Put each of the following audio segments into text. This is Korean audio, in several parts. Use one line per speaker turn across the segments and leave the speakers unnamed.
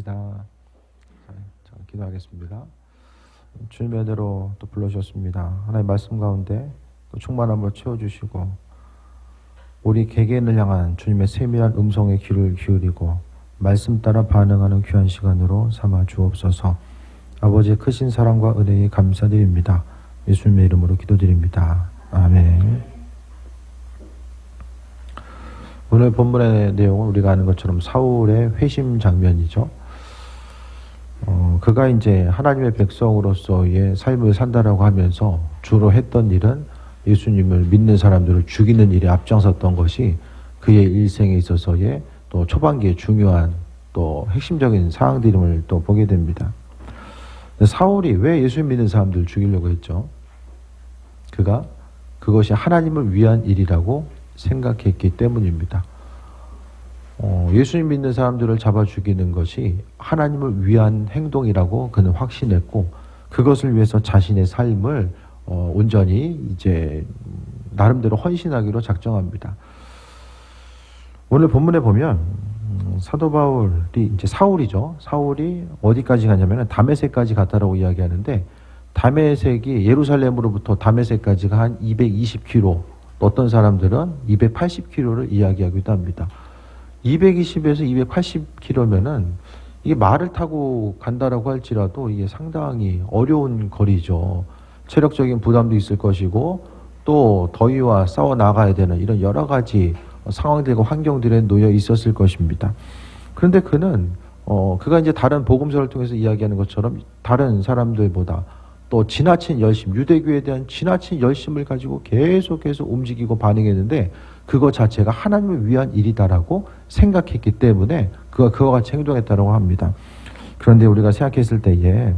감사합니다. 자, 기도하겠습니다. 주님의 은혜로 또 불러주셨습니다. 하나님의 말씀 가운데 또 충만함을 채워주시고 우리 개개인을 향한 주님의 세밀한 음성에 귀를 기울이고 말씀 따라 반응하는 귀한 시간으로 삼아 주옵소서. 아버지의 크신 사랑과 은혜에 감사드립니다. 예수님의 이름으로 기도드립니다. 아멘. 오늘 본문의 내용은 우리가 아는 것처럼 사울의 회심 장면이죠. 그가 이제 하나님의 백성으로서의 삶을 산다라고 하면서 주로 했던 일은 예수님을 믿는 사람들을 죽이는 일에 앞장섰던 것이 그의 일생에 있어서의 또 초반기에 중요한 또 핵심적인 사항들임을 또 보게 됩니다. 사울이 왜 예수님 믿는 사람들을 죽이려고 했죠? 그가 그것이 하나님을 위한 일이라고 생각했기 때문입니다. 예수님 믿는 사람들을 잡아 죽이는 것이 하나님을 위한 행동이라고 그는 확신했고 그것을 위해서 자신의 삶을 온전히 이제 나름대로 헌신하기로 작정합니다. 오늘 본문에 보면 사도 바울이 이제 사울이죠. 사울이 어디까지 가냐면 다메섹까지 갔다라고 이야기하는데 다메섹이 예루살렘으로부터 다메섹까지가 한 220km, 어떤 사람들은 280km를 이야기하기도 합니다. 220에서 280km면은 이게 말을 타고 간다라고 할지라도 이게 상당히 어려운 거리죠. 체력적인 부담도 있을 것이고 또 더위와 싸워 나가야 되는 이런 여러 가지 상황들과 환경들에 놓여 있었을 것입니다. 그런데 그가 이제 다른 복음서를 통해서 이야기하는 것처럼 다른 사람들보다 또 지나친 열심, 유대교에 대한 지나친 열심을 가지고 계속해서 움직이고 반응했는데 그것 자체가 하나님을 위한 일이다라고 생각했기 때문에 그가 그와 같이 행동했다고 합니다. 그런데 우리가 생각했을 때에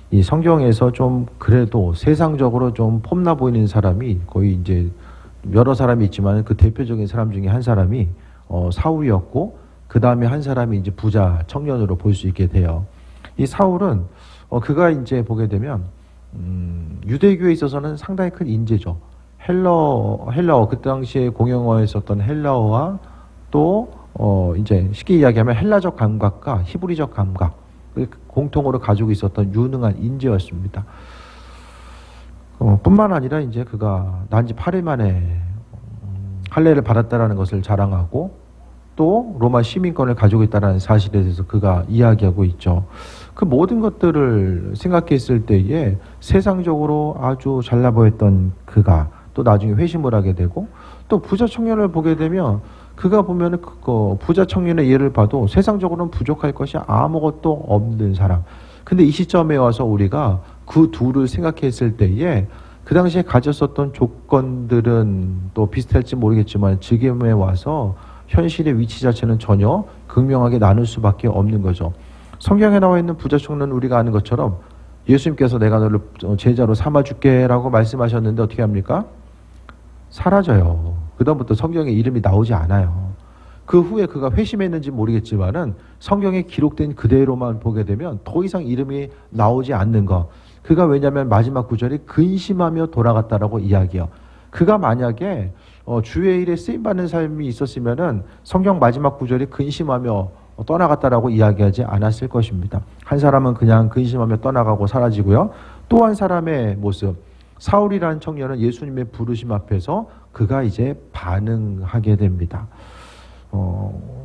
이 성경에서 좀 그래도 세상적으로 좀 폼나 보이는 사람이 거의 이제 여러 사람이 있지만 그 대표적인 사람 중에 한 사람이 사울이었고 그 다음에 한 사람이 이제 부자 청년으로 볼 수 있게 돼요. 이 사울은 그가 이제 보게 되면 유대교에 있어서는 상당히 큰 인재죠. 헬라어 그 당시에 공용어에 썼던 헬라어와 또 이제 쉽게 이야기하면 헬라적 감각과 히브리적 감각 공통으로 가지고 있었던 유능한 인재였습니다. 뿐만 아니라 이제 그가 난 지 8일 만에 할례를 받았다라는 것을 자랑하고 또 로마 시민권을 가지고 있다는 사실에 대해서 그가 이야기하고 있죠. 그 모든 것들을 생각했을 때에 세상적으로 아주 잘나 보였던 그가 또 나중에 회심을 하게 되고 또 부자 청년을 보게 되면 그가 보면은 그 부자 청년의 예를 봐도 세상적으로는 부족할 것이 아무것도 없는 사람. 근데 이 시점에 와서 우리가 그 둘을 생각했을 때에 그 당시에 가졌었던 조건들은 또 비슷할지 모르겠지만 지금에 와서 현실의 위치 자체는 전혀 극명하게 나눌 수밖에 없는 거죠. 성경에 나와 있는 부자 청년은 우리가 아는 것처럼 예수님께서 내가 너를 제자로 삼아줄게 라고 말씀하셨는데 어떻게 합니까? 사라져요. 그 다음부터 성경에 이름이 나오지 않아요. 그 후에 그가 회심했는지 모르겠지만은 성경에 기록된 그대로만 보게 되면 더 이상 이름이 나오지 않는 거. 그가 왜냐하면 마지막 구절이 근심하며 돌아갔다라고 이야기해요. 그가 만약에 주의 일에 쓰임받는 삶이 있었으면은 성경 마지막 구절이 근심하며 떠나갔다라고 이야기하지 않았을 것입니다. 한 사람은 그냥 근심하며 떠나가고 사라지고요. 또 한 사람의 모습, 사울이라는 청년은 예수님의 부르심 앞에서 그가 이제 반응하게 됩니다.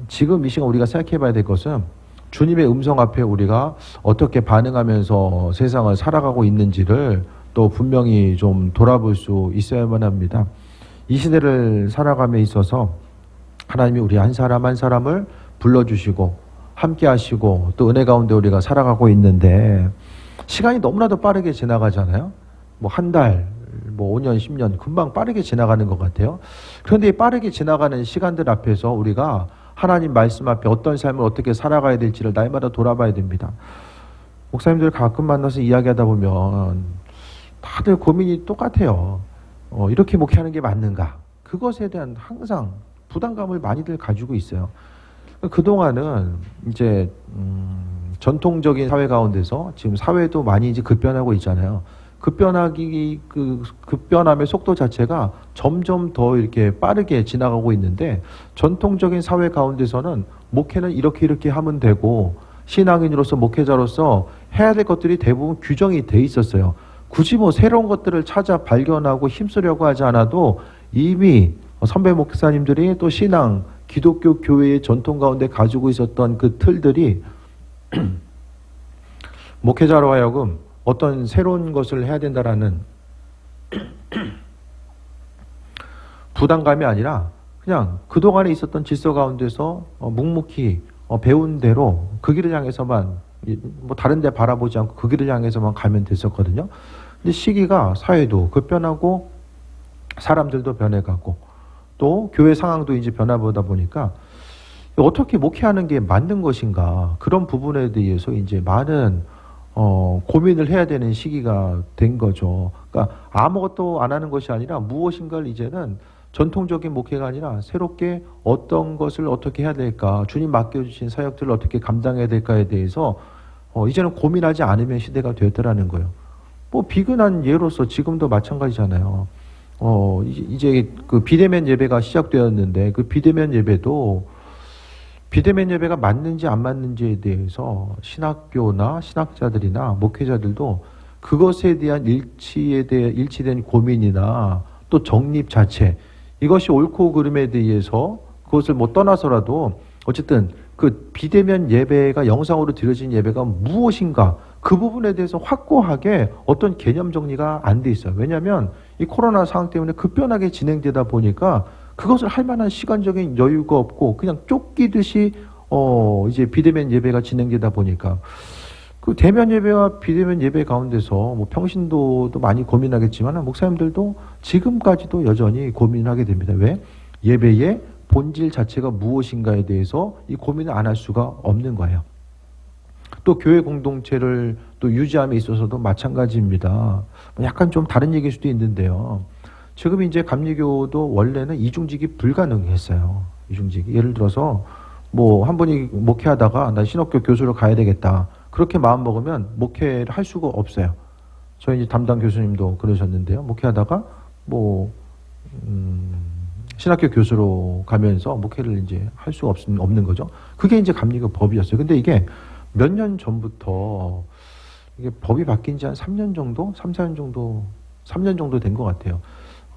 지금 이 시간 우리가 생각해 봐야 될 것은 주님의 음성 앞에 우리가 어떻게 반응하면서 세상을 살아가고 있는지를 또 분명히 좀 돌아볼 수 있어야만 합니다. 이 시대를 살아감에 있어서 하나님이 우리 한 사람 한 사람을 불러주시고 함께 하시고 또 은혜 가운데 우리가 살아가고 있는데 시간이 너무나도 빠르게 지나가잖아요. 뭐 한 달, 뭐 5년, 10년 금방 빠르게 지나가는 것 같아요. 그런데 이 빠르게 지나가는 시간들 앞에서 우리가 하나님 말씀 앞에 어떤 삶을 어떻게 살아가야 될지를 날마다 돌아봐야 됩니다. 목사님들 가끔 만나서 이야기하다 보면 다들 고민이 똑같아요. 이렇게 목회하는 게 맞는가? 그것에 대한 항상 부담감을 많이들 가지고 있어요. 그동안은 이제 전통적인 사회 가운데서 지금 사회도 많이 이제 급변하고 있잖아요. 급변함의 속도 자체가 점점 더 이렇게 빠르게 지나가고 있는데, 전통적인 사회 가운데서는 목회는 이렇게 하면 되고, 신앙인으로서 목회자로서 해야 될 것들이 대부분 규정이 돼 있었어요. 굳이 뭐 새로운 것들을 찾아 발견하고 힘쓰려고 하지 않아도 이미 선배 목사님들이 또 신앙, 기독교 교회의 전통 가운데 가지고 있었던 그 틀들이 목회자로 하여금 어떤 새로운 것을 해야 된다라는 부담감이 아니라 그냥 그동안에 있었던 질서 가운데서 묵묵히 배운 대로 그 길을 향해서만, 뭐 다른 데 바라보지 않고 그 길을 향해서만 가면 됐었거든요. 근데 시기가, 사회도 급변하고 사람들도 변해가고 또 교회 상황도 이제 변화보다 보니까 어떻게 목회하는 게 맞는 것인가, 그런 부분에 대해서 이제 많은 고민을 해야 되는 시기가 된 거죠. 그러니까 아무것도 안 하는 것이 아니라 무엇인가를 이제는 전통적인 목회가 아니라 새롭게 어떤 것을 어떻게 해야 될까, 주님 맡겨주신 사역들을 어떻게 감당해야 될까에 대해서 이제는 고민하지 않으면 시대가 되었더라는 거예요. 뭐 비근한 예로서 지금도 마찬가지잖아요. 이제 그 비대면 예배가 시작되었는데, 그 비대면 예배가 맞는지 안 맞는지에 대해서 신학교나 신학자들이나 목회자들도 그것에 대한 일치된 고민이나 또 정립 자체, 이것이 옳고 그름에 대해서 그것을 뭐 떠나서라도 어쨌든 그 비대면 예배가, 영상으로 드려진 예배가 무엇인가, 그 부분에 대해서 확고하게 어떤 개념 정리가 안 돼 있어요. 왜냐하면 이 코로나 상황 때문에 급변하게 진행되다 보니까 그것을 할 만한 시간적인 여유가 없고 그냥 쫓기듯이 이제 비대면 예배가 진행되다 보니까 그 대면 예배와 비대면 예배 가운데서 뭐 평신도도 많이 고민하겠지만 목사님들도 지금까지도 여전히 고민하게 됩니다. 왜? 예배의 본질 자체가 무엇인가에 대해서 이 고민을 안 할 수가 없는 거예요. 또 교회 공동체를 또 유지함에 있어서도 마찬가지입니다. 약간 좀 다른 얘기일 수도 있는데요. 지금 이제 감리교도 원래는 이중직이 불가능했어요. 이중직이. 예를 들어서 뭐 한 분이 목회하다가 나 신학교 교수로 가야 되겠다, 그렇게 마음 먹으면 목회를 할 수가 없어요. 저희 이제 담당 교수님도 그러셨는데요. 목회하다가 뭐 신학교 교수로 가면서 목회를 이제 할 수가 없는 거죠. 그게 이제 감리교 법이었어요. 근데 이게 몇 년 전부터 이게 법이 바뀐 지 한 3년 정도? 3, 4년 정도, 3년 정도 된 것 같아요.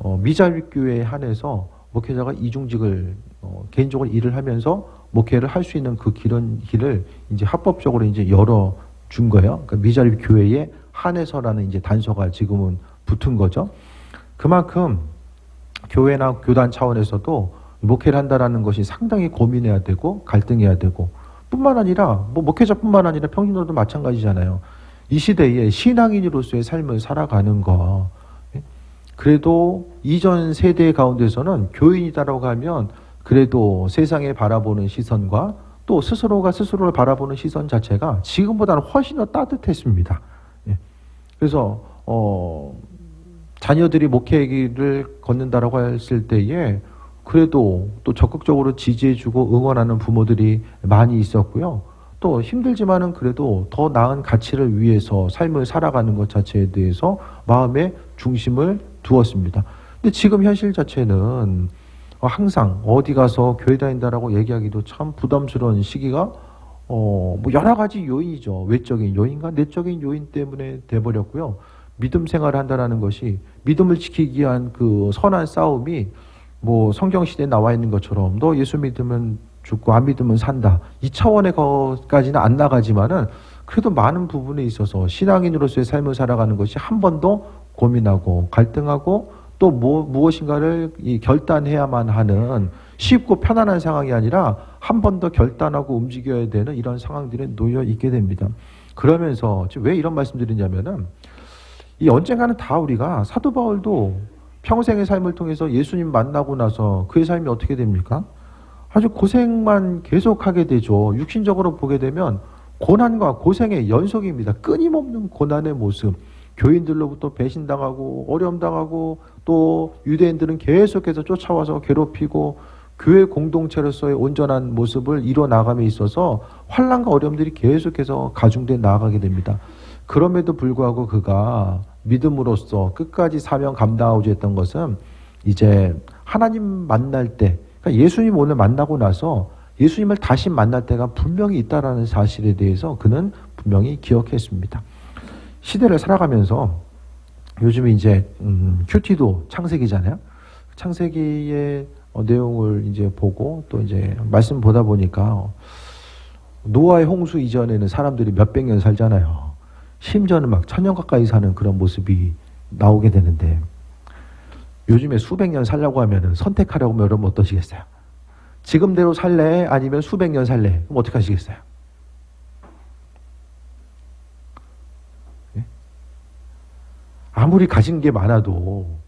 미자립교회에 한해서 목회자가 이중직을 개인적으로 일을 하면서 목회를 할 수 있는 그 길을 이제 합법적으로 이제 열어준 거예요. 그러니까 미자립교회에 한해서라는 이제 단서가 지금은 붙은 거죠. 그만큼 교회나 교단 차원에서도 목회를 한다라는 것이 상당히 고민해야 되고 갈등해야 되고, 뿐만 아니라 뭐 목회자뿐만 아니라 평신도도 마찬가지잖아요. 이 시대에 신앙인으로서의 삶을 살아가는 거, 그래도 이전 세대 가운데서는 교인이다라고 하면 그래도 세상에 바라보는 시선과 또 스스로가 스스로를 바라보는 시선 자체가 지금보다는 훨씬 더 따뜻했습니다. 그래서 자녀들이 목회의 길을 걷는다라고 했을 때에 그래도 또 적극적으로 지지해주고 응원하는 부모들이 많이 있었고요. 또 힘들지만은 그래도 더 나은 가치를 위해서 삶을 살아가는 것 자체에 대해서 마음의 중심을 두었습니다. 근데 지금 현실 자체는 항상 어디 가서 교회 다닌다라고 얘기하기도 참 부담스러운 시기가 뭐 여러 가지 요인이죠. 외적인 요인과 내적인 요인 때문에 돼버렸고요. 믿음 생활을 한다라는 것이, 믿음을 지키기 위한 그 선한 싸움이 뭐 성경 시대에 나와 있는 것처럼 너 예수 믿으면 죽고 안 믿으면 산다, 이 차원의 것까지는 안 나가지만은 그래도 많은 부분에 있어서 신앙인으로서의 삶을 살아가는 것이 한 번 더 고민하고 갈등하고 또 무엇인가를 결단해야만 하는 쉽고 편안한 상황이 아니라 한 번 더 결단하고 움직여야 되는 이런 상황들에 놓여 있게 됩니다. 그러면서 왜 이런 말씀드리냐면은 이 언젠가는 다 우리가, 사도 바울도 평생의 삶을 통해서 예수님 만나고 나서 그의 삶이 어떻게 됩니까? 아주 고생만 계속하게 되죠. 육신적으로 보게 되면 고난과 고생의 연속입니다. 끊임없는 고난의 모습. 교인들로부터 배신당하고 어려움당하고 또 유대인들은 계속해서 쫓아와서 괴롭히고 교회 공동체로서의 온전한 모습을 이뤄나감에 있어서 환난과 어려움들이 계속해서 가중돼 나아가게 됩니다. 그럼에도 불구하고 그가 믿음으로써 끝까지 사명 감당하고자 했던 것은 이제 하나님 만날 때, 그러니까 예수님 오늘 만나고 나서 예수님을 다시 만날 때가 분명히 있다라는 사실에 대해서 그는 분명히 기억했습니다. 시대를 살아가면서 요즘에 이제 큐티도 창세기잖아요. 창세기의 내용을 이제 보고 또 이제 말씀 보다 보니까 노아의 홍수 이전에는 사람들이 몇백 년 살잖아요. 심지어는 막 1000년 가까이 사는 그런 모습이 나오게 되는데 요즘에 수백 년 살려고 하면은 선택하려고 하면 여러분 어떠시겠어요? 지금대로 살래? 아니면 수백 년 살래? 그럼 어떻게 하시겠어요? 예? 아무리 가진 게 많아도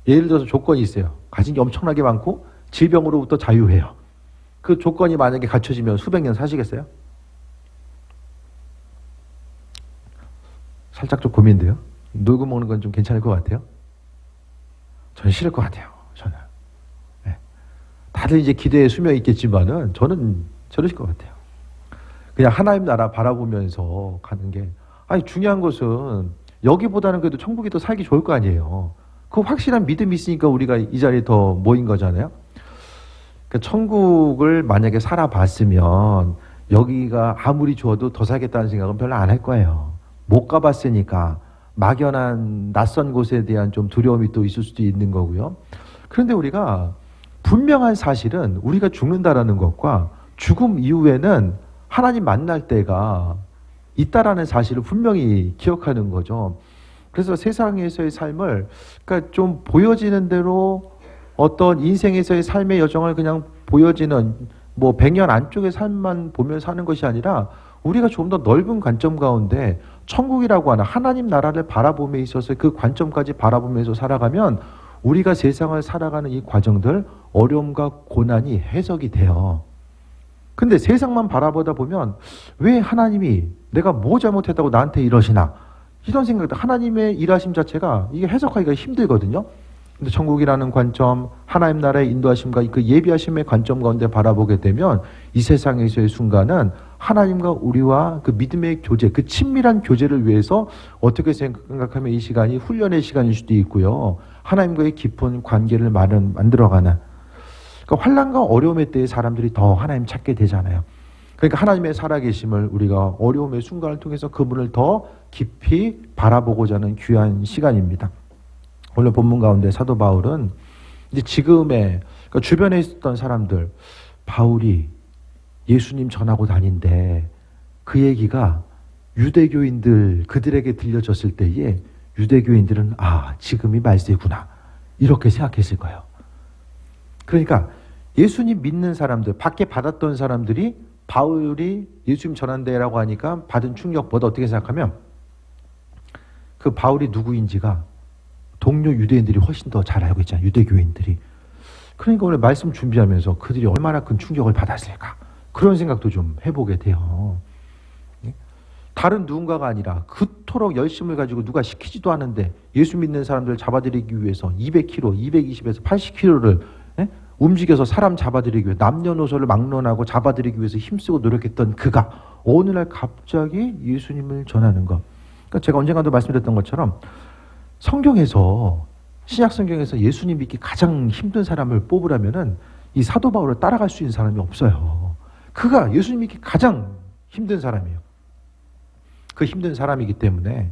예를 들어서 조건이 있어요. 가진 게 엄청나게 많고 질병으로부터 자유해요. 그 조건이 만약에 갖춰지면 수백 년 사시겠어요? 살짝 좀 고민돼요. 놀고 먹는 건 좀 괜찮을 것 같아요. 저는 싫을 것 같아요. 저는. 네. 다들 이제 기대에 수명이 있겠지만은 저는 저러실 것 같아요. 그냥 하나님 나라 바라보면서 가는 게, 아니 중요한 것은 여기보다는 그래도 천국이 더 살기 좋을 거 아니에요. 그 확실한 믿음이 있으니까 우리가 이 자리에 더 모인 거잖아요. 그러니까 천국을 만약에 살아봤으면 여기가 아무리 좋아도 더 살겠다는 생각은 별로 안 할 거예요. 못 가봤으니까 막연한 낯선 곳에 대한 좀 두려움이 또 있을 수도 있는 거고요. 그런데 우리가 분명한 사실은 우리가 죽는다라는 것과 죽음 이후에는 하나님 만날 때가 있다라는 사실을 분명히 기억하는 거죠. 그래서 세상에서의 삶을 그러니까 좀 보여지는 대로 어떤 인생에서의 삶의 여정을 그냥 보여지는 뭐 100년 안쪽의 삶만 보며 사는 것이 아니라 우리가 좀 더 넓은 관점 가운데 천국이라고 하는 하나님 나라를 바라봄에 있어서 그 관점까지 바라보면서 살아가면 우리가 세상을 살아가는 이 과정들 어려움과 고난이 해석이 돼요. 근데 세상만 바라보다 보면 왜 하나님이 내가 뭐 잘못했다고 나한테 이러시나 이런 생각들, 하나님의 일하심 자체가 이게 해석하기가 힘들거든요. 근데 천국이라는 관점, 하나님 나라의 인도하심과 그 예비하심의 관점 가운데 바라보게 되면 이 세상에서의 순간은 하나님과 우리와 그 믿음의 교제, 그 친밀한 교제를 위해서 어떻게 생각하면 이 시간이 훈련의 시간일 수도 있고요. 하나님과의 깊은 관계를 만들어가는, 그러니까 환난과 어려움의 때에 사람들이 더 하나님 찾게 되잖아요. 그러니까 하나님의 살아계심을 우리가 어려움의 순간을 통해서 그분을 더 깊이 바라보고자 하는 귀한 시간입니다. 오늘 본문 가운데 사도 바울은 이제 지금의 그러니까 주변에 있었던 사람들, 바울이 예수님 전하고 다닌데 그 얘기가 유대교인들 그들에게 들려졌을 때에 유대교인들은 아 지금이 말세구나 이렇게 생각했을 거예요. 그러니까 예수님 믿는 사람들, 밖에 받았던 사람들이 바울이 예수님 전한대라고 하니까 받은 충격보다 어떻게 생각하면 그 바울이 누구인지가 동료 유대인들이 훨씬 더 잘 알고 있잖아요. 유대교인들이. 그러니까 오늘 말씀 준비하면서 그들이 얼마나 큰 충격을 받았을까 그런 생각도 좀 해보게 돼요. 다른 누군가가 아니라 그토록 열심을 가지고 누가 시키지도 않은데 예수 믿는 사람들을 잡아들이기 위해서 200km, 220에서 80km를 움직여서 사람 잡아들이기 위해 남녀노소를 막론하고 잡아들이기 위해서 힘쓰고 노력했던 그가 어느 날 갑자기 예수님을 전하는 것. 그러니까 제가 언젠가도 말씀드렸던 것처럼 성경에서 신약 성경에서 예수님 믿기 가장 힘든 사람을 뽑으라면은 이 사도 바울을 따라갈 수 있는 사람이 없어요. 그가 예수님 믿기 가장 힘든 사람이에요. 그 힘든 사람이기 때문에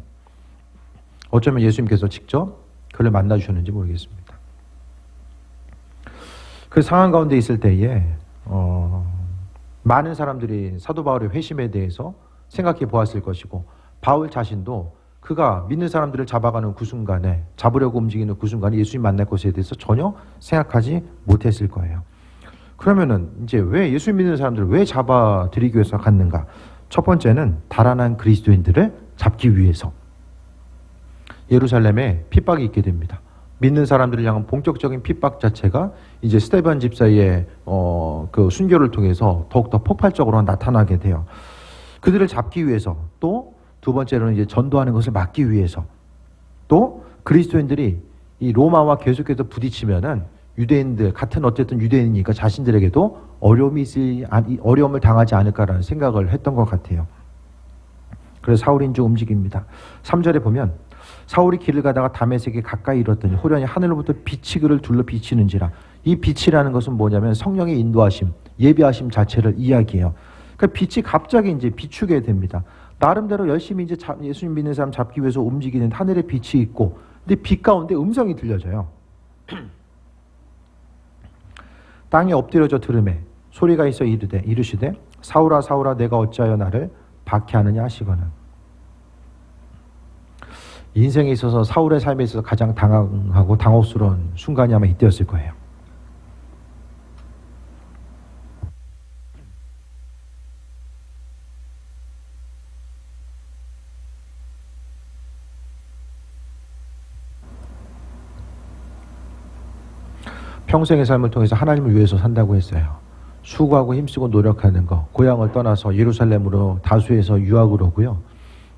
어쩌면 예수님께서 직접 그를 만나 주셨는지 모르겠습니다. 그 상황 가운데 있을 때에 많은 사람들이 사도 바울의 회심에 대해서 생각해 보았을 것이고 바울 자신도 그가 믿는 사람들을 잡아가는 그 순간에 잡으려고 움직이는 그 순간에 예수님 만날 것에 대해서 전혀 생각하지 못했을 거예요. 그러면은 이제 왜 예수 믿는 사람들을 왜 잡아들이기 위해서 갔는가? 첫 번째는 달아난 그리스도인들을 잡기 위해서 예루살렘에 핍박이 있게 됩니다. 믿는 사람들을 향한 본격적인 핍박 자체가 이제 스데반 집사의 그 순교를 통해서 더욱더 폭발적으로 나타나게 돼요. 그들을 잡기 위해서 또 두 번째로는 이제 전도하는 것을 막기 위해서 또 그리스도인들이 이 로마와 계속해서 부딪히면은 유대인들 같은 어쨌든 유대인이니까 자신들에게도 어려움을 당하지 않을까라는 생각을 했던 것 같아요. 그래서 사울이 이제 움직입니다. 3절에 보면 사울이 길을 가다가 다메섹에 가까이 이르렀더니 호련히 하늘로부터 빛이 그를 둘러 비치는지라. 이 빛이라는 것은 뭐냐면 성령의 인도하심, 예비하심 자체를 이야기해요. 그러니까 빛이 갑자기 이제 비추게 됩니다. 나름대로 열심히 이제 예수님 믿는 사람 잡기 위해서 움직이는 하늘의 빛이 있고, 근데 빛 가운데 음성이 들려져요. 땅에 엎드려져 들으매 소리가 있어 이르시되 사울아 사울아 내가 어찌하여 나를 박해하느냐 하시거늘. 인생에 있어서 사울의 삶에 있어서 가장 당황하고 당혹스러운 순간이 아마 이때였을 거예요. 평생의 삶을 통해서 하나님을 위해서 산다고 했어요. 수고하고 힘쓰고 노력하는 거, 고향을 떠나서 예루살렘으로 다수에서 유학을 오고요.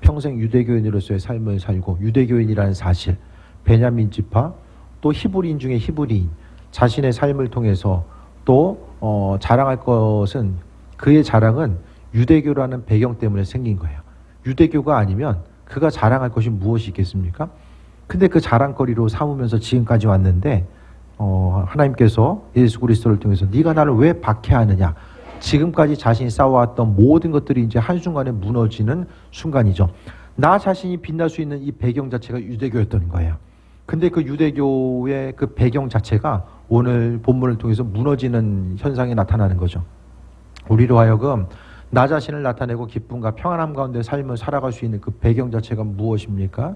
평생 유대교인으로서의 삶을 살고 유대교인이라는 사실, 베냐민 지파, 또 히브리인 중에 히브리인, 자신의 삶을 통해서 또 자랑할 것은, 그의 자랑은 유대교라는 배경 때문에 생긴 거예요. 유대교가 아니면 그가 자랑할 것이 무엇이 있겠습니까? 근데 그 자랑거리로 삼으면서 지금까지 왔는데 하나님께서 예수 그리스도를 통해서 네가 나를 왜 박해하느냐, 지금까지 자신이 쌓아왔던 모든 것들이 이제 한순간에 무너지는 순간이죠. 나 자신이 빛날 수 있는 이 배경 자체가 유대교였던 거예요. 근데 그 유대교의 그 배경 자체가 오늘 본문을 통해서 무너지는 현상이 나타나는 거죠. 우리로 하여금 나 자신을 나타내고 기쁨과 평안함 가운데 삶을 살아갈 수 있는 그 배경 자체가 무엇입니까?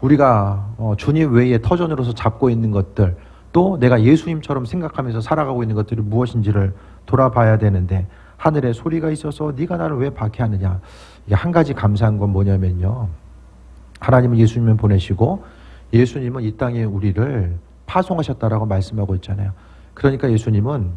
우리가 주님 외에 터전으로서 잡고 있는 것들, 또 내가 예수님처럼 생각하면서 살아가고 있는 것들이 무엇인지를 돌아봐야 되는데, 하늘에 소리가 있어서 네가 나를 왜 박해하느냐. 이게 한 가지 감사한 건 뭐냐면요, 하나님은 예수님을 보내시고 예수님은 이 땅에 우리를 파송하셨다라고 말씀하고 있잖아요. 그러니까 예수님은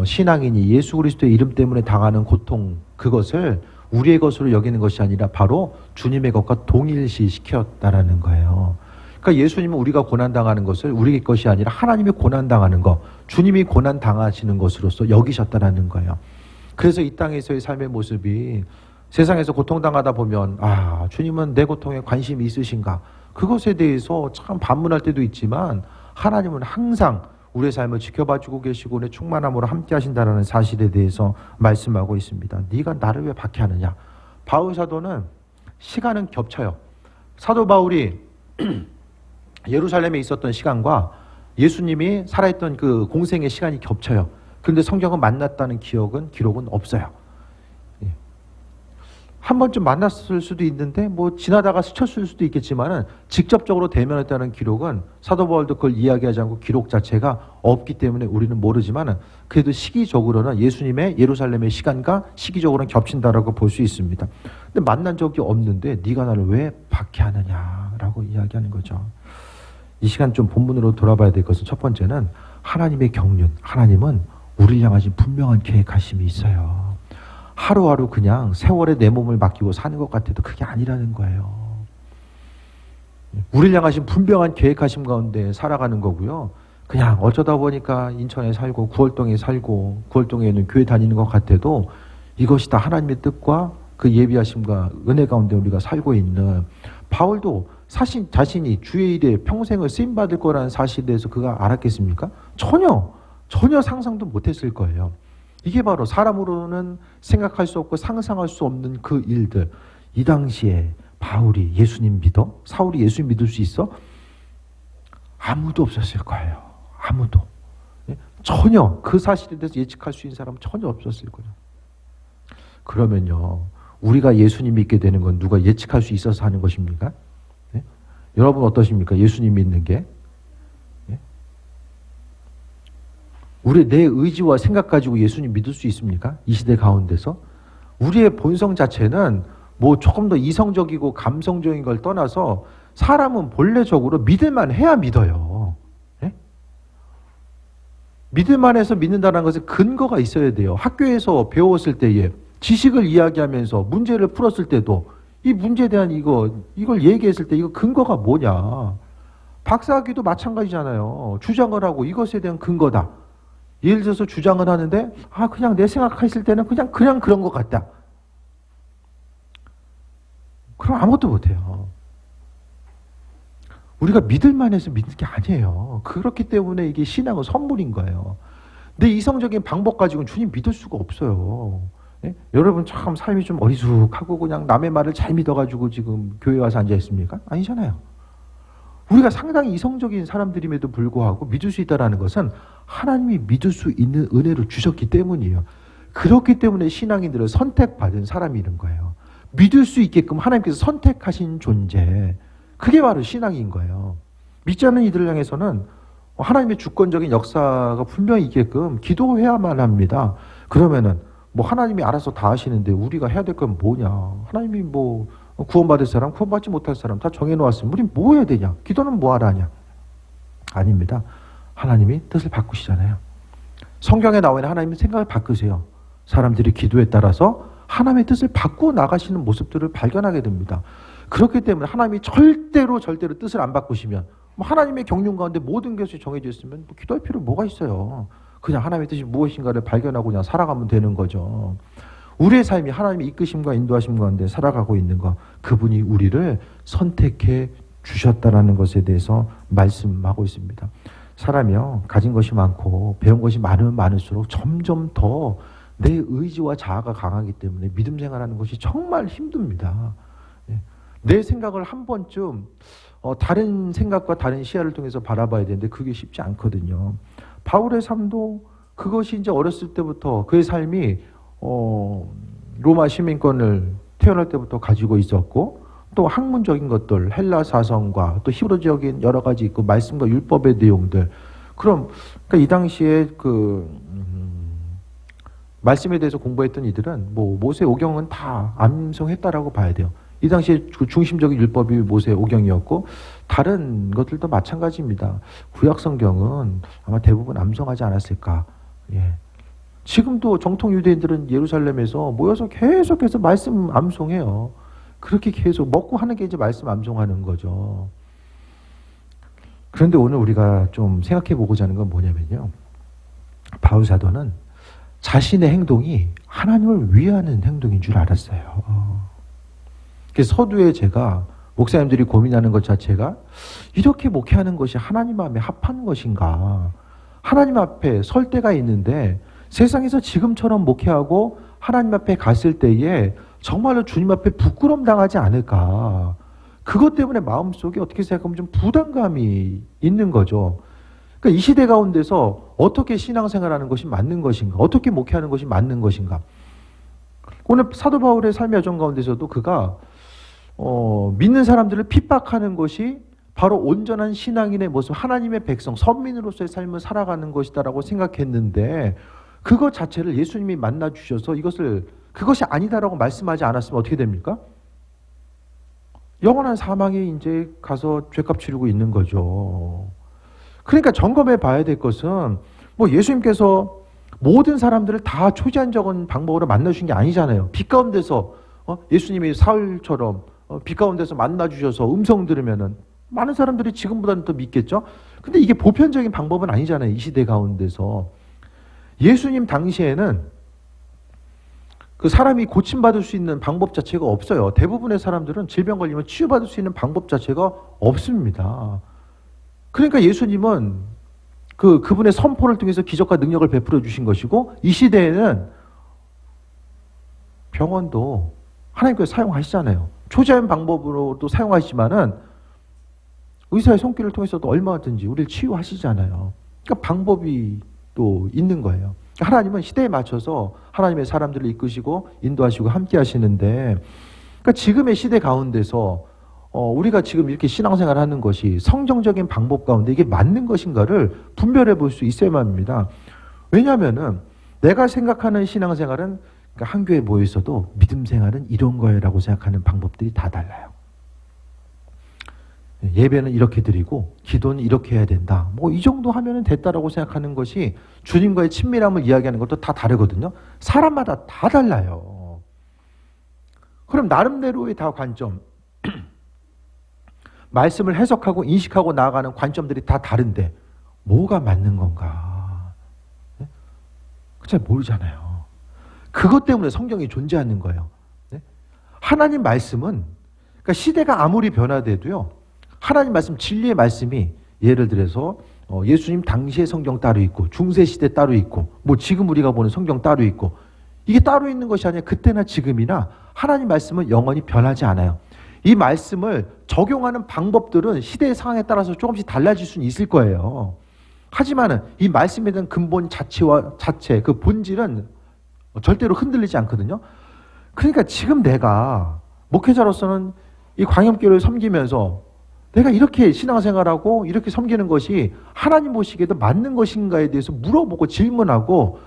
신앙인이 예수 그리스도의 이름 때문에 당하는 고통, 그것을 우리의 것으로 여기는 것이 아니라 바로 주님의 것과 동일시 시켰다라는 거예요. 그러니까 예수님은 우리가 고난당하는 것을 우리의 것이 아니라 하나님이 고난당하는 것, 주님이 고난당하시는 것으로서 여기셨다라는 거예요. 그래서 이 땅에서의 삶의 모습이, 세상에서 고통당하다 보면 주님은 내 고통에 관심이 있으신가, 그것에 대해서 참 반문할 때도 있지만, 하나님은 항상 우리의 삶을 지켜봐주고 계시고 내 충만함으로 함께 하신다는 사실에 대해서 말씀하고 있습니다. 네가 나를 왜 박해하느냐. 바울 사도는 시간은 겹쳐요. 사도 바울이 예루살렘에 있었던 시간과 예수님이 살아있던 그 공생의 시간이 겹쳐요. 그런데 성경은 만났다는 기록은 없어요. 한 번쯤 만났을 수도 있는데 지나다가 스쳤을 수도 있겠지만은 직접적으로 대면했다는 기록은 사도 바울도 그걸 이야기하지 않고 기록 자체가 없기 때문에 우리는 모르지만은, 그래도 시기적으로는 예수님의 예루살렘의 시간과 시기적으로는 겹친다라고 볼 수 있습니다. 근데 만난 적이 없는데 네가 나를 왜 박해하느냐라고 이야기하는 거죠. 이 시간 좀 본문으로 돌아봐야 될 것은, 첫 번째는 하나님의 경륜, 하나님은 우리를 향하신 분명한 계획하심이 있어요. 하루하루 그냥 세월에 내 몸을 맡기고 사는 것 같아도 그게 아니라는 거예요. 우리를 향하신 분명한 계획하심 가운데 살아가는 거고요. 그냥 어쩌다 보니까 인천에 살고 구월동에 살고 구월동에 있는 교회 다니는 것 같아도 이것이 다 하나님의 뜻과 그 예비하심과 은혜 가운데 우리가 살고 있는, 바울도 사실 자신이 주의 일에 평생을 쓰임받을 거라는 사실에 대해서 그가 알았겠습니까? 전혀 상상도 못했을 거예요. 이게 바로 사람으로는 생각할 수 없고 상상할 수 없는 그 일들. 이 당시에 바울이 예수님 믿어? 사울이 예수님 믿을 수 있어? 아무도 없었을 거예요. 아무도. 전혀 그 사실에 대해서 예측할 수 있는 사람은 전혀 없었을 거예요. 그러면요, 우리가 예수님 믿게 되는 건 누가 예측할 수 있어서 하는 것입니까? 여러분 어떠십니까? 예수님 믿는 게? 우리 내 의지와 생각 가지고 예수님 믿을 수 있습니까? 이 시대 가운데서 우리의 본성 자체는 조금 더 이성적이고 감성적인 걸 떠나서 사람은 본래적으로 믿을만 해야 믿어요. 믿을만 해서 믿는다는 것은 근거가 있어야 돼요. 학교에서 배웠을 때에 지식을 이야기하면서 문제를 풀었을 때도 이 문제에 대한 이걸 얘기했을 때 이거 근거가 뭐냐. 박사학위도 마찬가지잖아요. 주장을 하고 이것에 대한 근거다. 예를 들어서 주장을 하는데 그냥 내 생각했을 때는 그냥 그런 것 같다. 그럼 아무것도 못해요. 우리가 믿을만 해서 믿는 게 아니에요. 그렇기 때문에 이게 신앙은 선물인 거예요. 내 이성적인 방법 가지고는 주님 믿을 수가 없어요. 예? 여러분 참 삶이 좀 어리숙하고 그냥 남의 말을 잘 믿어가지고 지금 교회 와서 앉아 있습니까? 아니잖아요. 우리가 상당히 이성적인 사람들임에도 불구하고 믿을 수 있다는 것은 하나님이 믿을 수 있는 은혜를 주셨기 때문이에요. 그렇기 때문에 신앙인들은 선택받은 사람이는 거예요. 믿을 수 있게끔 하나님께서 선택하신 존재, 그게 바로 신앙인 거예요. 믿지 않는 이들을 향해서는 하나님의 주권적인 역사가 분명히 있게끔 기도해야만 합니다. 그러면은 뭐 하나님이 알아서 다 하시는데 우리가 해야 될 건 뭐냐? 하나님이 뭐 구원받을 사람, 구원받지 못할 사람 다 정해놓았으면 우리 뭐 해야 되냐? 기도는 뭐 하라 하냐? 아닙니다. 하나님이 뜻을 바꾸시잖아요. 성경에 나와 있는 하나님의 생각을 바꾸세요. 사람들이 기도에 따라서 하나님의 뜻을 바꾸어 나가시는 모습들을 발견하게 됩니다. 그렇기 때문에 하나님이 절대로 뜻을 안 바꾸시면 뭐 하나님의 경륜 가운데 모든 것이 정해져 있으면 뭐 기도할 필요 뭐가 있어요. 그냥 하나님의 뜻이 무엇인가를 발견하고 그냥 살아가면 되는 거죠. 우리의 삶이 하나님의 이끄심과 인도하심 가운데 살아가고 있는 것, 그분이 우리를 선택해 주셨다라는 것에 대해서 말씀하고 있습니다. 사람이요, 가진 것이 많고 배운 것이 많으면 많을수록 점점 더 내 의지와 자아가 강하기 때문에 믿음 생활하는 것이 정말 힘듭니다. 내 생각을 한 번쯤 다른 생각과 다른 시야를 통해서 바라봐야 되는데 그게 쉽지 않거든요. 바울의 삶도 그것이 이제 어렸을 때부터 그의 삶이 로마 시민권을 태어날 때부터 가지고 있었고, 또 학문적인 것들, 헬라 사성과 또 히브리적인 여러 가지 있고 말씀과 율법의 내용들. 그러니까 이 당시에 말씀에 대해서 공부했던 이들은 뭐 모세 오경은 다 암송했다라고 봐야 돼요. 이 당시에 그 중심적인 율법이 모세 오경이었고 다른 것들도 마찬가지입니다. 구약 성경은 아마 대부분 암송하지 않았을까. 예. 지금도 정통 유대인들은 예루살렘에서 모여서 계속해서 말씀 암송해요. 그렇게 계속 먹고 하는 게 이제 말씀 암송하는 거죠. 그런데 오늘 우리가 좀 생각해 보고자 하는 건 뭐냐면요. 바울 사도는 자신의 행동이 하나님을 위하는 행동인 줄 알았어요. 그래서 서두에 제가 목사님들이 고민하는 것 자체가 이렇게 목회하는 것이 하나님 마음에 합한 것인가? 하나님 앞에 설 때가 있는데 세상에서 지금처럼 목회하고 하나님 앞에 갔을 때에 정말로 주님 앞에 부끄럼 당하지 않을까? 그것 때문에 마음속에 어떻게 생각하면 좀 부담감이 있는 거죠. 그러니까 이 시대 가운데서 어떻게 신앙생활하는 것이 맞는 것인가? 어떻게 목회하는 것이 맞는 것인가? 오늘 사도 바울의 삶의 여정 가운데서도 그가 믿는 사람들을 핍박하는 것이 바로 온전한 신앙인의 모습, 하나님의 백성, 선민으로서의 삶을 살아가는 것이다라고 생각했는데 그것 자체를 예수님이 만나 주셔서 그것이 아니다라고 말씀하지 않았으면 어떻게 됩니까? 영원한 사망에 이제 가서 죄값 치르고 있는 거죠. 그러니까 점검해 봐야 될 것은 뭐 예수님께서 모든 사람들을 다 초지한적인 방법으로 만나 주신 게 아니잖아요. 빛 가운데서 예수님이 사울처럼 빛 가운데서 만나 주셔서 음성 들으면은 많은 사람들이 지금보다는 더 믿겠죠. 근데 이게 보편적인 방법은 아니잖아요. 이 시대 가운데서 예수님 당시에는 그 사람이 고침받을 수 있는 방법 자체가 없어요. 대부분의 사람들은 질병 걸리면 치유받을 수 있는 방법 자체가 없습니다. 그러니까 예수님은 그분의 선포를 통해서 기적과 능력을 베풀어 주신 것이고 이 시대에는 병원도 하나님께서 사용하시잖아요. 초자연 방법으로도 사용하시지만은 의사의 손길을 통해서도 얼마든지 우리를 치유하시잖아요. 그러니까 방법이 또 있는 거예요. 하나님은 시대에 맞춰서 하나님의 사람들을 이끄시고 인도하시고 함께 하시는데, 그러니까 지금의 시대 가운데서 우리가 지금 이렇게 신앙생활을 하는 것이 성경적인 방법 가운데 이게 맞는 것인가를 분별해 볼 수 있어야만 합니다. 왜냐하면은 내가 생각하는 신앙생활은 그러니까 한 교회에 모여 있어도 믿음 생활은 이런 거예요라고 생각하는 방법들이 다 달라요. 예배는 이렇게 드리고 기도는 이렇게 해야 된다. 뭐 이 정도 하면은 됐다라고 생각하는 것이 주님과의 친밀함을 이야기하는 것도 다 다르거든요. 사람마다 다 달라요. 그럼 나름대로의 다 관점, 말씀을 해석하고 인식하고 나아가는 관점들이 다 다른데 뭐가 맞는 건가? 잘 모르잖아요. 그것 때문에 성경이 존재하는 거예요. 하나님 말씀은 그러니까 시대가 아무리 변화돼도요, 하나님 말씀, 진리의 말씀이 예를 들어서 예수님 당시의 성경 따로 있고 중세 시대 따로 있고 뭐 지금 우리가 보는 성경 따로 있고 이게 따로 있는 것이 아니라 그때나 지금이나 하나님 말씀은 영원히 변하지 않아요. 이 말씀을 적용하는 방법들은 시대의 상황에 따라서 조금씩 달라질 수는 있을 거예요. 하지만은 이 말씀에 대한 근본 자체, 그 본질은 절대로 흔들리지 않거든요. 그러니까 지금 내가 목회자로서는 이 광염교회를 섬기면서 내가 이렇게 신앙생활하고 이렇게 섬기는 것이 하나님 보시기에도 맞는 것인가에 대해서 물어보고 질문하고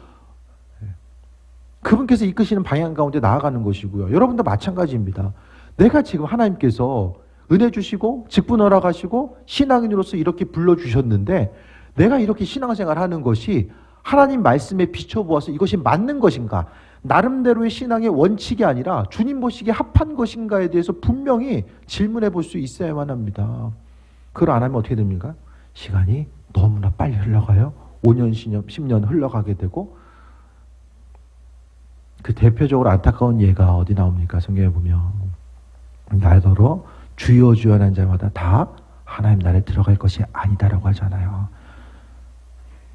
그분께서 이끄시는 방향 가운데 나아가는 것이고요. 여러분도 마찬가지입니다. 내가 지금 하나님께서 은혜 주시고 직분 허락하시고 신앙인으로서 이렇게 불러주셨는데 내가 이렇게 신앙생활 하는 것이 하나님 말씀에 비춰보아서 이것이 맞는 것인가, 나름대로의 신앙의 원칙이 아니라 주님 보시기에 합한 것인가에 대해서 분명히 질문해 볼 수 있어야만 합니다. 그걸 안 하면 어떻게 됩니까? 시간이 너무나 빨리 흘러가요. 5년, 10년 흘러가게 되고, 그 대표적으로 안타까운 예가 어디 나옵니까? 성경에 보면 나더러 주여 주여 하는 자마다 다 하나님 나라에 들어갈 것이 아니다라고 하잖아요.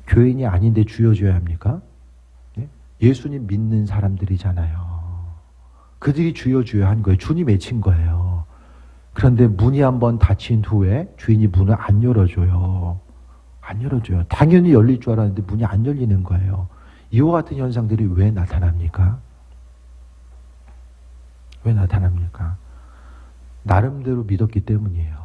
교인이 아닌데 주여 주여 합니까? 예수님 믿는 사람들이잖아요. 그들이 주여 주여 한 거예요. 주님 외친 거예요. 그런데 문이 한번 닫힌 후에 주인이 문을 안 열어줘요. 안 열어줘요. 당연히 열릴 줄 알았는데 문이 안 열리는 거예요. 이와 같은 현상들이 왜 나타납니까? 왜 나타납니까? 나름대로 믿었기 때문이에요.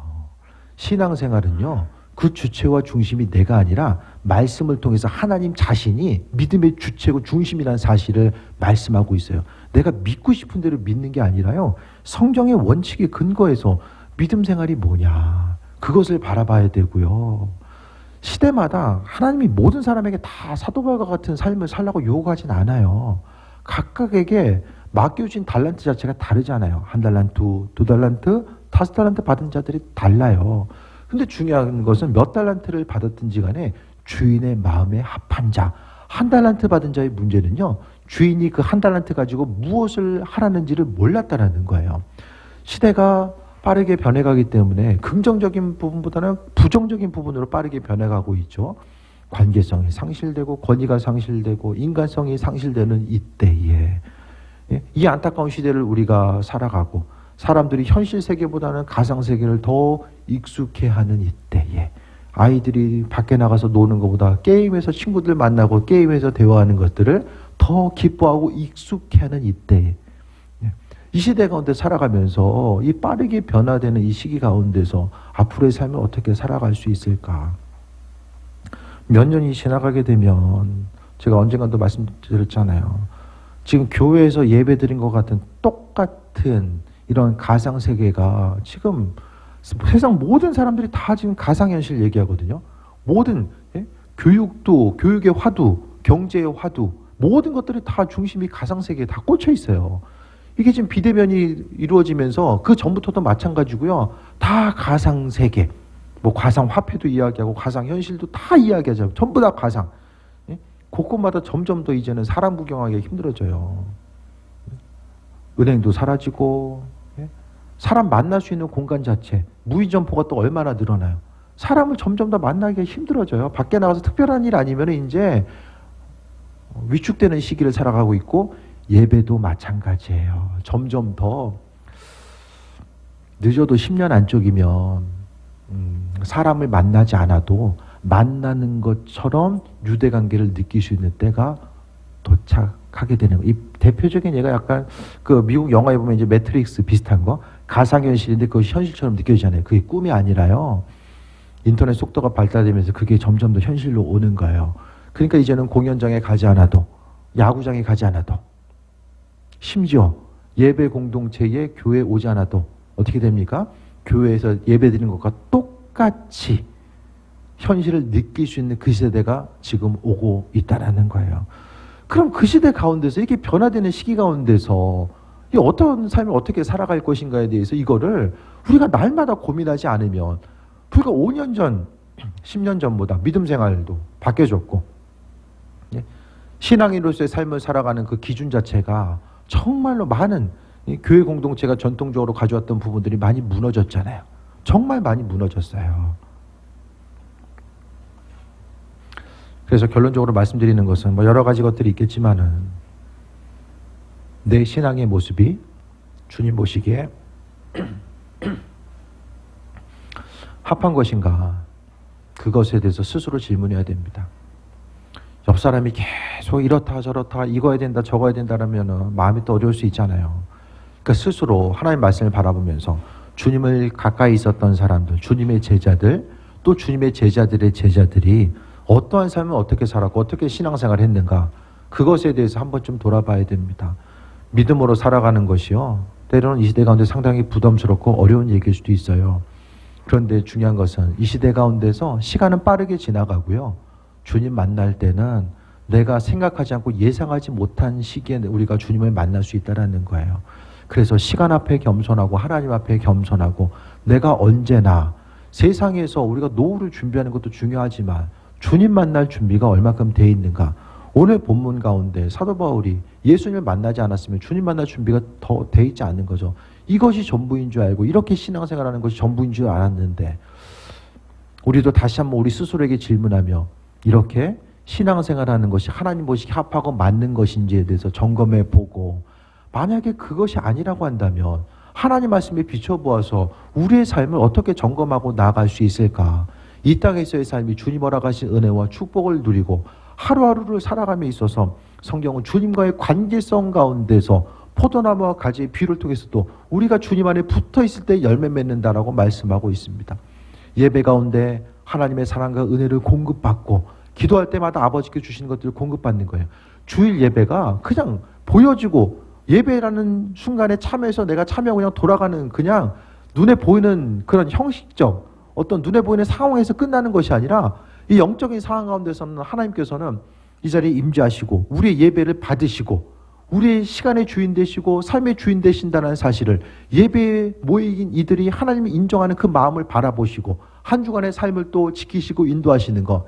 신앙생활은요, 그 주체와 중심이 내가 아니라 말씀을 통해서 하나님 자신이 믿음의 주체고 중심이라는 사실을 말씀하고 있어요. 내가 믿고 싶은 대로 믿는 게 아니라요, 성경의 원칙에 근거해서 믿음 생활이 뭐냐, 그것을 바라봐야 되고요. 시대마다 하나님이 모든 사람에게 다 사도바울과 같은 삶을 살라고 요구하진 않아요. 각각에게 맡겨주신 달란트 자체가 다르잖아요. 1달란트, 2달란트, 5달란트 받은 자들이 달라요. 근데 중요한 것은 몇 달란트를 받았든지 간에 주인의 마음에 합한 자, 1달란트 받은 자의 문제는요, 주인이 그 1달란트 가지고 무엇을 하라는지를 몰랐다라는 거예요. 시대가 빠르게 변해가기 때문에 긍정적인 부분보다는 부정적인 부분으로 빠르게 변해가고 있죠. 관계성이 상실되고 권위가 상실되고 인간성이 상실되는 이때에, 이 안타까운 시대를 우리가 살아가고 사람들이 현실 세계보다는 가상 세계를 더 익숙해하는 이때에, 아이들이 밖에 나가서 노는 것보다 게임에서 친구들 만나고 게임에서 대화하는 것들을 더 기뻐하고 익숙해하는 이때에, 이 시대 가운데 살아가면서 이 빠르게 변화되는 이 시기 가운데서 앞으로의 삶을 어떻게 살아갈 수 있을까? 몇 년이 지나가게 되면 제가 언젠가도 말씀드렸잖아요. 지금 교회에서 예배드린 것 같은 똑같은 이런 가상세계가 지금 세상 모든 사람들이 다 지금 가상현실 얘기하거든요. 모든, 교육도, 교육의 화두, 경제의 화두, 모든 것들이 다 중심이 가상세계에 다 꽂혀 있어요. 이게 지금 비대면이 이루어지면서 그 전부터도 마찬가지고요. 다 가상세계, 뭐 가상화폐도 이야기하고 가상현실도 다 이야기하죠. 전부 다 가상. 곳곳마다 점점 더 이제는 사람 구경하기가 힘들어져요. 은행도 사라지고, 사람 만날 수 있는 공간 자체, 무의점포가 또 얼마나 늘어나요. 사람을 점점 더 만나기가 힘들어져요. 밖에 나가서 특별한 일 아니면 이제 위축되는 시기를 살아가고 있고, 예배도 마찬가지예요. 점점 더 늦어도 10년 안쪽이면 사람을 만나지 않아도 만나는 것처럼 유대관계를 느낄 수 있는 때가 도착하게 되는 거예요. 이 대표적인 예가 약간 그 미국 영화에 보면 이제 매트릭스 비슷한 거, 가상현실인데 그것이 현실처럼 느껴지잖아요. 그게 꿈이 아니라요, 인터넷 속도가 발달되면서 그게 점점 더 현실로 오는 거예요. 그러니까 이제는 공연장에 가지 않아도, 야구장에 가지 않아도, 심지어 예배 공동체에 교회에 오지 않아도 어떻게 됩니까? 교회에서 예배 드리는 것과 똑같이 현실을 느낄 수 있는 그 시대가 지금 오고 있다라는 거예요. 그럼 그 시대 가운데서 이게 변화되는 시기 가운데서 이 어떤 삶을 어떻게 살아갈 것인가에 대해서 이거를 우리가 날마다 고민하지 않으면 불과 5년 전, 10년 전보다 믿음 생활도 바뀌어졌고, 신앙인으로서의 삶을 살아가는 그 기준 자체가 정말로 많은 이 교회 공동체가 전통적으로 가져왔던 부분들이 많이 무너졌잖아요. 정말 많이 무너졌어요. 그래서 결론적으로 말씀드리는 것은 뭐 여러 가지 것들이 있겠지만은 내 신앙의 모습이 주님 보시기에 합한 것인가, 그것에 대해서 스스로 질문해야 됩니다. 옆 사람이 계속 이렇다 저렇다 이거 해야 된다 저거 해야 된다라면 마음이 또 어려울 수 있잖아요. 그러니까 스스로 하나님 말씀을 바라보면서 주님을 가까이 있었던 사람들, 주님의 제자들, 또 주님의 제자들의 제자들이 어떠한 삶을 어떻게 살았고 어떻게 신앙생활을 했는가, 그것에 대해서 한번 좀 돌아봐야 됩니다. 믿음으로 살아가는 것이요, 때로는 이 시대 가운데 상당히 부담스럽고 어려운 얘기일 수도 있어요. 그런데 중요한 것은 이 시대 가운데서 시간은 빠르게 지나가고요, 주님 만날 때는 내가 생각하지 않고 예상하지 못한 시기에 우리가 주님을 만날 수 있다는 거예요. 그래서 시간 앞에 겸손하고 하나님 앞에 겸손하고, 내가 언제나 세상에서 우리가 노후를 준비하는 것도 중요하지만 주님 만날 준비가 얼마큼 돼 있는가. 오늘 본문 가운데 사도 바울이 예수님을 만나지 않았으면 주님 만날 준비가 더 돼 있지 않는 거죠. 이것이 전부인 줄 알고 이렇게 신앙생활하는 것이 전부인 줄 알았는데, 우리도 다시 한번 우리 스스로에게 질문하며 이렇게 신앙생활하는 것이 하나님 보시기에 합하고 맞는 것인지에 대해서 점검해 보고, 만약에 그것이 아니라고 한다면 하나님 말씀에 비춰보아서 우리의 삶을 어떻게 점검하고 나아갈 수 있을까. 이 땅에서의 삶이 주님 허락하신 은혜와 축복을 누리고 하루하루를 살아감에 있어서 성경은 주님과의 관계성 가운데서 포도나무와 가지의 비유를 통해서도 우리가 주님 안에 붙어 있을 때 열매 맺는다라고 말씀하고 있습니다. 예배 가운데 하나님의 사랑과 은혜를 공급받고 기도할 때마다 아버지께 주시는 것들을 공급받는 거예요. 주일 예배가 그냥 보여지고 예배라는 순간에 참여해서 내가 참여하고 그냥 돌아가는, 그냥 눈에 보이는 그런 형식적 어떤 눈에 보이는 상황에서 끝나는 것이 아니라, 이 영적인 상황 가운데서는 하나님께서는 이 자리에 임재하시고 우리의 예배를 받으시고 우리의 시간의 주인 되시고 삶의 주인 되신다는 사실을 예배에 모인 이들이 하나님이 인정하는 그 마음을 바라보시고 한 주간의 삶을 또 지키시고 인도하시는 것,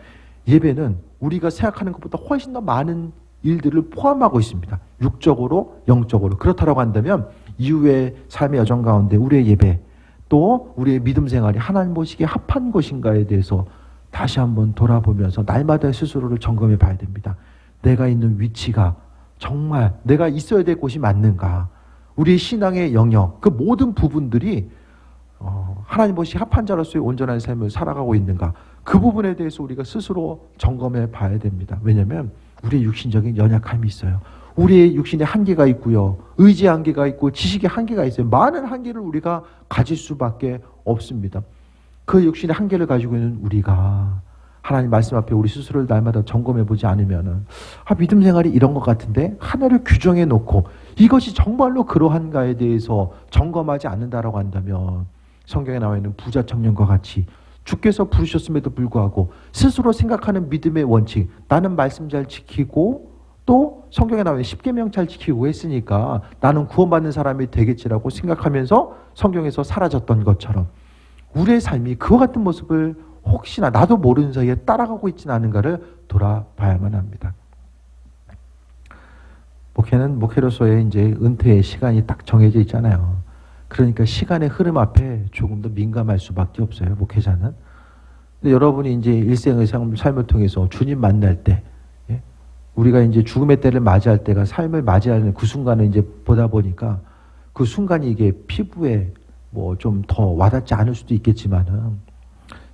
예배는 우리가 생각하는 것보다 훨씬 더 많은 일들을 포함하고 있습니다. 육적으로 영적으로. 그렇다고 한다면 이후의 삶의 여정 가운데 우리의 예배 또 우리의 믿음 생활이 하나님 보시기에 합한 것인가에 대해서 다시 한번 돌아보면서 날마다 스스로를 점검해 봐야 됩니다. 내가 있는 위치가 정말 내가 있어야 될 곳이 맞는가, 우리의 신앙의 영역 그 모든 부분들이 하나님 보시기에 합한 자로서의 온전한 삶을 살아가고 있는가, 그 부분에 대해서 우리가 스스로 점검해 봐야 됩니다. 왜냐하면 우리의 육신적인 연약함이 있어요. 우리의 육신의 한계가 있고요, 의지의 한계가 있고 지식의 한계가 있어요. 많은 한계를 우리가 가질 수밖에 없습니다. 그 육신의 한계를 가지고 있는 우리가 하나님 말씀 앞에 우리 스스로를 날마다 점검해 보지 않으면은, 믿음 생활이 이런 것 같은데 하나를 규정해 놓고 이것이 정말로 그러한가에 대해서 점검하지 않는다라고 한다면, 성경에 나와 있는 부자 청년과 같이 주께서 부르셨음에도 불구하고 스스로 생각하는 믿음의 원칙, 나는 말씀 잘 지키고 또 성경에 나와 있는 십계명 잘 지키고 했으니까 나는 구원받는 사람이 되겠지라고 생각하면서 성경에서 사라졌던 것처럼, 우리의 삶이 그와 같은 모습을 혹시나 나도 모르는 사이에 따라가고 있지는 않은가를 돌아봐야만 합니다. 목회는 목회로서의 이제 은퇴의 시간이 딱 정해져 있잖아요. 그러니까 시간의 흐름 앞에 조금 더 민감할 수밖에 없어요, 목회자는. 근데 여러분이 이제 일생의 삶을 통해서 주님 만날 때, 우리가 이제 죽음의 때를 맞이할 때가 삶을 맞이하는 그 순간을 이제 보다 보니까 그 순간이 이게 피부에 뭐 좀 더 와닿지 않을 수도 있겠지만은,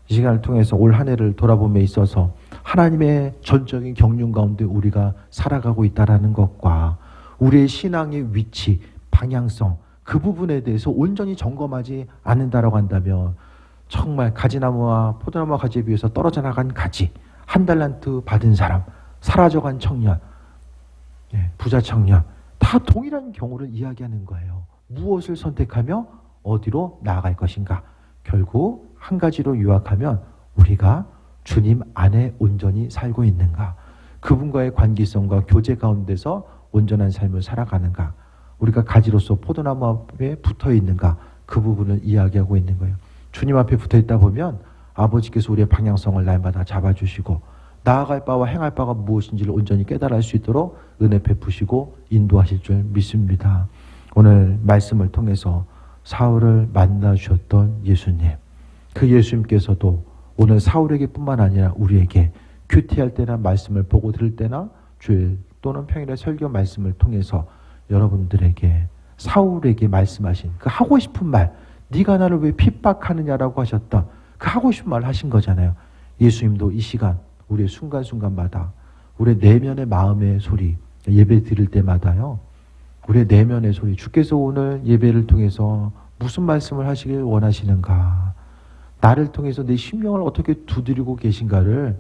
이 시간을 통해서 올 한 해를 돌아봄에 있어서 하나님의 전적인 경륜 가운데 우리가 살아가고 있다라는 것과 우리의 신앙의 위치, 방향성, 그 부분에 대해서 온전히 점검하지 않는다라고 한다면, 정말 가지나무와 포도나무와 가지에 비해서 떨어져 나간 가지, 한 달란트 받은 사람, 사라져간 청년, 부자 청년, 다 동일한 경우를 이야기하는 거예요. 무엇을 선택하며 어디로 나아갈 것인가. 결국 한 가지로 요약하면 우리가 주님 안에 온전히 살고 있는가, 그분과의 관계성과 교제 가운데서 온전한 삶을 살아가는가, 우리가 가지로서 포도나무 앞에 붙어 있는가, 그 부분을 이야기하고 있는 거예요. 주님 앞에 붙어 있다 보면 아버지께서 우리의 방향성을 날마다 잡아주시고 나아갈 바와 행할 바가 무엇인지를 온전히 깨달을 수 있도록 은혜 베푸시고 인도하실 줄 믿습니다. 오늘 말씀을 통해서 사울을 만나 주셨던 예수님, 그 예수님께서도 오늘 사울에게 뿐만 아니라 우리에게 큐티할 때나 말씀을 보고 들을 때나 주일 또는 평일에 설교 말씀을 통해서 여러분들에게 사울에게 말씀하신 그 하고 싶은 말, 네가 나를 왜 핍박하느냐라고 하셨던 그 하고 싶은 말 하신 거잖아요. 예수님도 이 시간 우리의 순간순간마다 우리의 내면의 마음의 소리, 예배 드릴 때마다요, 우리의 내면의 소리, 주께서 오늘 예배를 통해서 무슨 말씀을 하시길 원하시는가, 나를 통해서 내 심령을 어떻게 두드리고 계신가를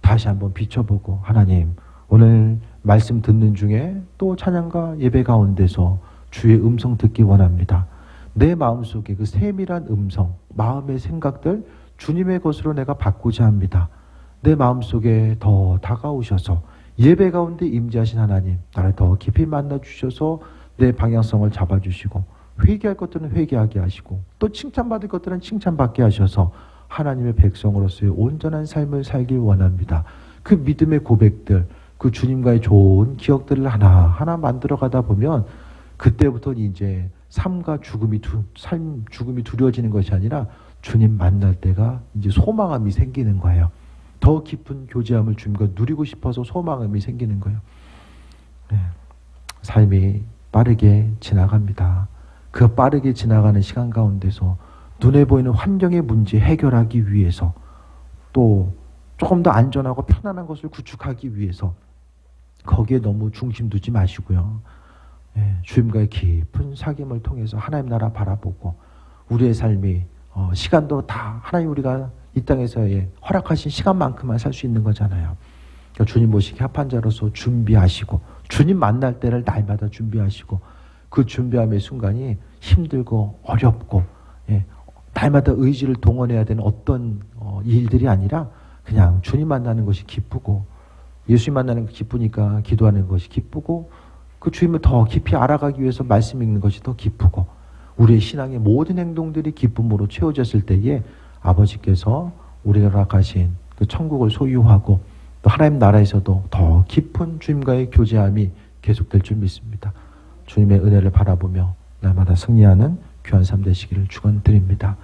다시 한번 비춰보고, 하나님 오늘 말씀 듣는 중에 또 찬양과 예배 가운데서 주의 음성 듣기 원합니다. 내 마음속에 그 세밀한 음성, 마음의 생각들 주님의 것으로 내가 바꾸자 합니다. 내 마음속에 더 다가오셔서 예배 가운데 임재하신 하나님, 나를 더 깊이 만나 주셔서 내 방향성을 잡아주시고, 회개할 것들은 회개하게 하시고, 또 칭찬받을 것들은 칭찬받게 하셔서 하나님의 백성으로서의 온전한 삶을 살길 원합니다. 그 믿음의 고백들, 그 주님과의 좋은 기억들을 하나하나 만들어가다 보면 그때부터 이제 삶과 죽음이 두려워지는 것이 아니라 주님 만날 때가 이제 소망함이 생기는 거예요. 더 깊은 교제함을 주님과 누리고 싶어서 소망함이 생기는 거예요. 네. 삶이 빠르게 지나갑니다. 그 빠르게 지나가는 시간 가운데서 눈에 보이는 환경의 문제 해결하기 위해서, 또 조금 더 안전하고 편안한 것을 구축하기 위해서 거기에 너무 중심 두지 마시고요. 예, 주님과의 깊은 사귐을 통해서 하나님 나라 바라보고, 우리의 삶이 시간도 다 하나님 우리가 이 땅에서의 허락하신 시간만큼만 살 수 있는 거잖아요. 그러니까 주님 모시기 합한 자로서 준비하시고, 주님 만날 때를 날마다 준비하시고, 그 준비함의 순간이 힘들고 어렵고, 예, 날마다 의지를 동원해야 되는 어떤 일들이 아니라 그냥 주님 만나는 것이 기쁘고, 예수님 만나는 게 기쁘니까 기도하는 것이 기쁘고, 그 주님을 더 깊이 알아가기 위해서 말씀 읽는 것이 더 기쁘고, 우리의 신앙의 모든 행동들이 기쁨으로 채워졌을 때에 아버지께서 우리가 허락하신 그 천국을 소유하고, 또 하나님 나라에서도 더 깊은 주님과의 교제함이 계속될 줄 믿습니다. 주님의 은혜를 바라보며 날마다 승리하는 귀한 삶 되시기를 축원드립니다.